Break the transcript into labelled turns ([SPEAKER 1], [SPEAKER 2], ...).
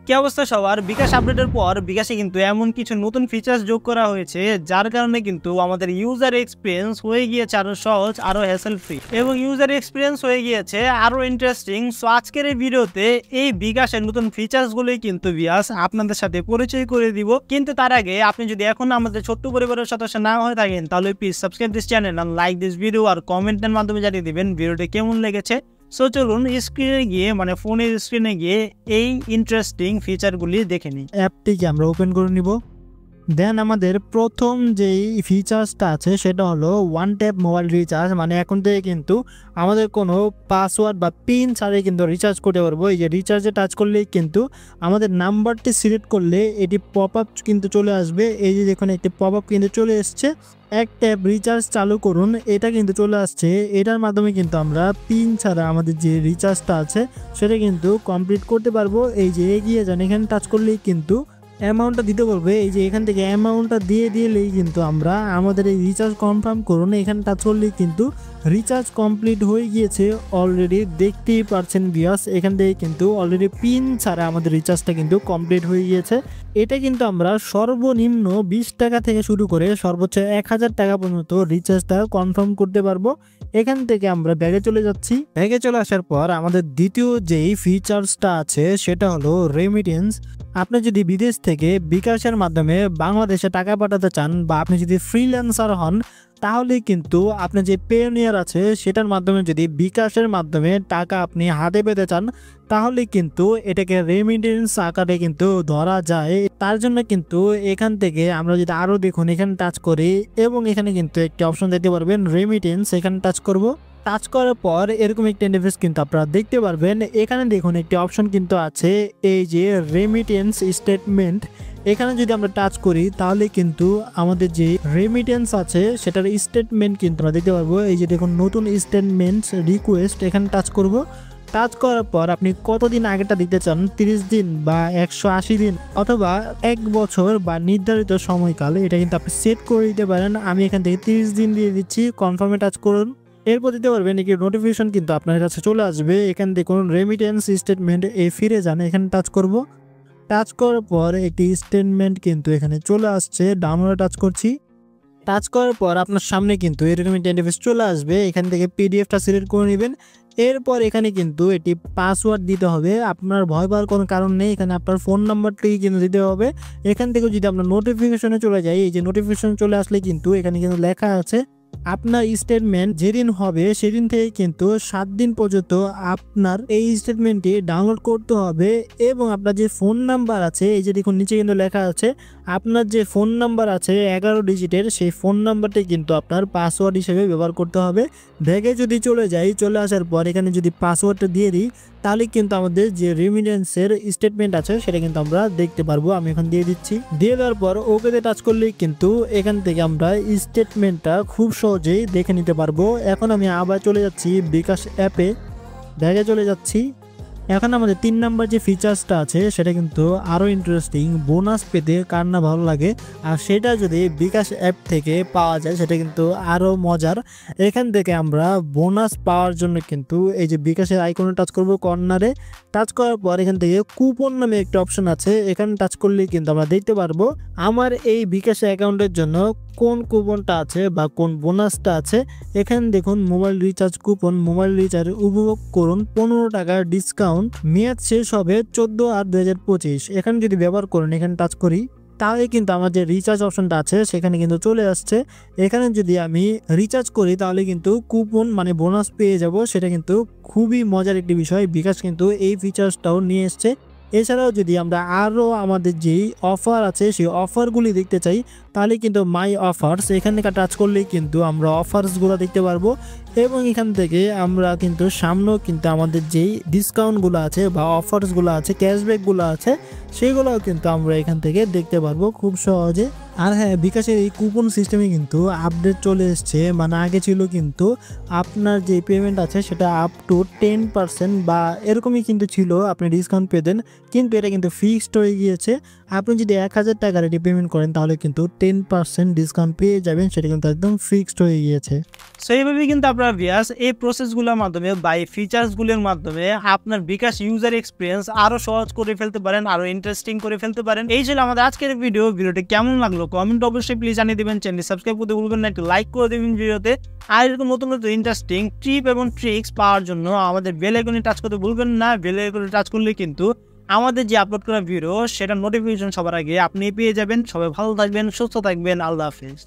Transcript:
[SPEAKER 1] কি অবস্থা সবার? বিকাশ আপডেটের পর বিকাশে কিন্তু এমন কিছু নতুন ফিচার্স যোগ করা হয়েছে যার কারণে কিন্তু আমাদের ইউজার এক্সপিরিয়েন্স হয়ে গিয়েছে আরো সহজ, আরো হ্যাসেল ফ্রি এবং ইউজার এক্সপিরিয়েন্স হয়ে গিয়েছে আরো ইন্টারেস্টিং। সো আজকের এই ভিডিওতে এই বিকাশের নতুন ফিচার্স গুলোই কিন্তু বিয়াস আপনাদের সাথে পরিচয় করে দিব। কিন্তু তার আগে আপনি যদি এখন আমাদের ছোট্ট পরিবারের সদস্য না হয়ে থাকেন তাহলে প্লিজ সাবস্ক্রাইব দিস চ্যানেল আর লাইক দিস ভিডিও আর কমেন্টের মাধ্যমে জানিয়ে দিবেন ভিডিওটি কেমন লেগেছে। সো চলুন স্ক্রিনে গিয়ে ফোনের স্ক্রিনে গিয়ে এই ইন্টারেস্টিং ফিচারগুলি দেখে নিই।
[SPEAKER 2] অ্যাপটিকে আমরা ওপেন করে নিব। দেন আমাদের প্রথম যেই ফিচার্সটা আছে সেটা হলো ওয়ান ট্যাপ মোবাইল রিচার্জ। মানে এখন থেকে কিন্তু আমাদের কোনো পাসওয়ার্ড বা পিন ছাড়াই কিন্তু রিচার্জ করতে পারবো। এই যে রিচার্জে টাচ করলেই কিন্তু আমাদের নাম্বারটি সিলেক্ট করলে এটি পপ আপ কিন্তু চলে আসবে। এই যে দেখুন একটি পপ আপ কিন্তু চলে এসছে, এক ট্যাপ রিচার্জ চালু করুন, এটা কিন্তু চলে আসছে। এটার মাধ্যমে কিন্তু আমরা পিন ছাড়া আমাদের যে রিচার্জটা আছে সেটা কিন্তু কমপ্লিট করতে পারবো। এই যে এগিয়ে যান, এখানে টাচ করলেই কিন্তু অ্যামাউন্টটা দিতে বলবে। এই যে এখান থেকে অ্যামাউন্টটা দিয়ে দিলেই কিন্তু আমরা আমাদের এই রিচার্জ কনফার্ম করুন, এখানে টাচ করলেই কিন্তু রিচার্জ কমপ্লিট হয়ে গিয়েছে অলরেডি। দেখতেই পারছেন ভিউয়ার্স, এখান থেকে কিন্তু অলরেডি পিন ছাড়া আমাদের রিচার্জটা কিন্তু কমপ্লিট হয়ে গিয়েছে। এটা কিন্তু আমরা সর্বনিম্ন 20 টাকা থেকে শুরু করে সর্বোচ্চ 1000 টাকা পর্যন্ত রিচার্জটা কনফার্ম করতে পারবো। এখান থেকে আমরা ব্যাগে চলে যাচ্ছি। ব্যাগে চলে আসার পর আমাদের দ্বিতীয় যেই ফিচার্সটা আছে সেটা হলো রেমিটেন্স। আপনি যদি বিদেশ থেকে বিকাশের মাধ্যমে বাংলাদেশে টাকা পাঠাতে চান বা আপনি যদি ফ্রিল্যান্সার হন তাহলে কিন্তু আপনি যে পেওনিয়ার আছে সেটার মাধ্যমে যদি বিকাশের মাধ্যমে টাকা আপনি হাতে পেতে চান তাহলে কিন্তু এটাকে রেমিটেন্স আকারে কিন্তু ধরা যায়। তার জন্য কিন্তু এখান থেকে আমরা যদি আরও দেখুন এখানে টাচ করি এবং এখানে কিন্তু একটি অপশন দেখতে পারবেন রেমিটেন্স, এখানে টাচ করব। টাচ করার পর এরকম একটা ইন্টারফেস কিন্তু আপনারা দেখতে পারবেন। এখানে দেখুন একটি অপশন কিন্তু আছে এই যে রেমিটেন্স স্টেটমেন্ট, এখানে যদি আমরা টাচ করি তাহলে কিন্তু আমাদের যে রেমিটেন্স আছে সেটার স্টেটমেন্ট কিন্তু আমরা দেখতে পারবো। এই যে দেখুন নতুন স্টেটমেন্ট রিকোয়েস্ট, এখানে টাচ করব। টাচ করার পর আপনি কতদিন আগেটা দিতে চান, 30 দিন বা 180 দিন অথবা 1 বছর বা নির্ধারিত সময়কাল, এটা কিন্তু আপনি সেট করে দিতে পারেন। আমি এখান থেকে 30 দিন দিয়ে দিচ্ছি, কনফার্মে টাচ করুন। এরপর দিতে পারবেন একটি নোটিফিকেশন কিন্তু আপনার কাছে চলে আসবে। এখানে দেখুন রেমিটেন্স স্টেটমেন্ট ফিরে যান, এখানে টাচ করব। টাচ করার পর একটি স্টেটমেন্ট কিন্তু এখানে চলে আসছে, ডাউনলোডে টাচ করছি। টাচ করার পর আপনার সামনে কিন্তু এরকম ইন্টারফেস চলে আসবে। এখান থেকে পিডিএফটা সিলেক্ট করে নেবেন। এরপর এখানে কিন্তু এটি পাসওয়ার্ড দিতে হবে। আপনার ভয় পাওয়ার কোনো কারণ নেই, এখানে আপনার ফোন নাম্বারটি কিন্তু দিতে হবে। এখান থেকে যদি আমরা নোটিফিকেশনে চলে যাই, এই যে নোটিফিকেশন চলে আসলে কিন্তু এখানে কিন্তু লেখা আছে আপনার স্টেটমেন্ট যেদিন হবে সেদিন থেকে কিন্তু 7 দিন পর্যন্ত আপনার এই স্টেটমেন্টটি ডাউনলোড করতে হবে। এবং আপনার যে ফোন নাম্বার আছে, এই যে দেখুন নিচে কিন্তু লেখা আছে আপনার যে ফোন নাম্বার আছে 11 ডিজিটের, সেই ফোন নাম্বারটি কিন্তু আপনার পাসওয়ার্ড হিসেবে ব্যবহার করতে হবে। ব্যাগে যদি চলে আসার পর এখানে যদি পাসওয়ার্ডটা দিয়ে দিই তাহলে কিন্তু আমাদের যে রেমিটেন্সের স্টেটমেন্ট আছে সেটা কিন্তু আমরা দেখতে পারবো। আমি এখন দিয়ে দিচ্ছি। দিয়ে দেওয়ার পর ওকেতে টাচ করলেই কিন্তু এখান থেকে আমরা স্টেটমেন্টটা খুব সহজেই দেখে নিতে পারবো। এখন আমি আবার চলে যাচ্ছি বিকাশ অ্যাপে, ব্যাগে চলে যাচ্ছি। এখন আমাদের 3 নাম্বার যে ফিচার্সটা আছে সেটা কিন্তু আরও ইন্টারেস্টিং। বোনাস পেতে কার না ভালো লাগে, আর সেটা যদি বিকাশ অ্যাপ থেকে পাওয়া যায় সেটা কিন্তু আরও মজার। এখান থেকে আমরা বোনাস পাওয়ার জন্য কিন্তু এই যে বিকাশের আইকনে টাচ করব, কর্নারে টাচ করার পর এখান থেকে কুপন নামে একটা অপশন আছে, এখানে টাচ করলেই কিন্তু আমরা দেখতে পারবো আমার এই বিকাশ অ্যাকাউন্টের জন্য কোন কুপনটা আছে বা কোন বোনাসটা আছে। এখানে দেখুন mobile recharge coupon, mobile recharge উপভোগ করুন 15 টাকার ডিসকাউন্ট, মেয়াদ শেষ হবে 14/8/2025। এখানে যদি ব্যবহার করেন এখানে টাচ করি তাহলে কিন্তু আমার যে রিচার্জ অপশনটা আছে সেখানে কিন্তু চলে আসছে। এখানে যদি আমি রিচার্জ করি তাহলে কিন্তু কুপন বোনাস পেয়ে যাব। সেটা কিন্তু খুবই মজার একটি বিষয়। বিকাশ কিন্তু এই ফিচার্সটাও নিয়ে এসছে। এছাড়াও যদি আমরা আরও আমাদের যেই অফার আছে সেই অফারগুলি দেখতে চাই তাহলে কিন্তু মাই অফার্স, এখানে টাচ করলেই কিন্তু আমরা অফার্সগুলো দেখতে পারবো। এবং এখান থেকে আমরা কিন্তু সামনেও কিন্তু আমাদের যেই ডিসকাউন্টগুলো আছে বা অফার্সগুলো আছে, ক্যাশব্যাকগুলো আছে, সেগুলোও কিন্তু আমরা এখান থেকে দেখতে পারবো খুব সহজে। আর হ্যাঁ, বিকাশের এই কুপন সিস্টেমে কিন্তু আপডেট চলে এসছে। আগে ছিল কিন্তু আপনার যে পেমেন্ট আছে সেটা আপ টু 10% বা এরকমই কিন্তু ছিল, আপনি ডিসকাউন্ট পেতেন, কিন্তু এটা কিন্তু ফিক্সড হয়ে গিয়েছে। আপনি যদি 1000 টাকার এটি পেমেন্ট করেন তাহলে কিন্তু 10% ডিসকাউন্ট পেয়ে যাবেন, সেটা কিন্তু একদম ফিক্সড হয়ে গিয়েছে।
[SPEAKER 1] সো এইভাবে কিন্তু আপনারা ভিউয়ার্স এই প্রসেসগুলোর মাধ্যমে বা এই ফিচার্সগুলোর মাধ্যমে আপনার বিকাশ ইউজার এক্সপিরিয়েন্স আরো সহজ করে ফেলতে পারেন, আরো ইন্টারেস্টিং করে ফেলতে পারেন। এই ছিল আমাদের আজকের ভিডিওটি কেমন লাগলো কমেন্ট অবশ্যই প্লিজ জানিয়ে দিবেন, চ্যানেল সাবস্ক্রাইব করতে ভুলবেন না, একটু লাইক করে দিবেন ভিডিওতে। আর এরকম নতুন নতুন ইন্টারেস্টিং টিপ এবং ট্রিক্স পাওয়ার জন্য আমাদের বেল আইকনে টাচ করতে ভুলবেন না। বেল আইকনে টাচ করলে কিন্তু আমাদের যে আপলোড করা ভিডিও সেটা নোটিফিকেশন সবার আগে আপনি পেয়ে যাবেন। সবাই ভালো থাকবেন, সুস্থ থাকবেন, আল্লাহ হাফেজ।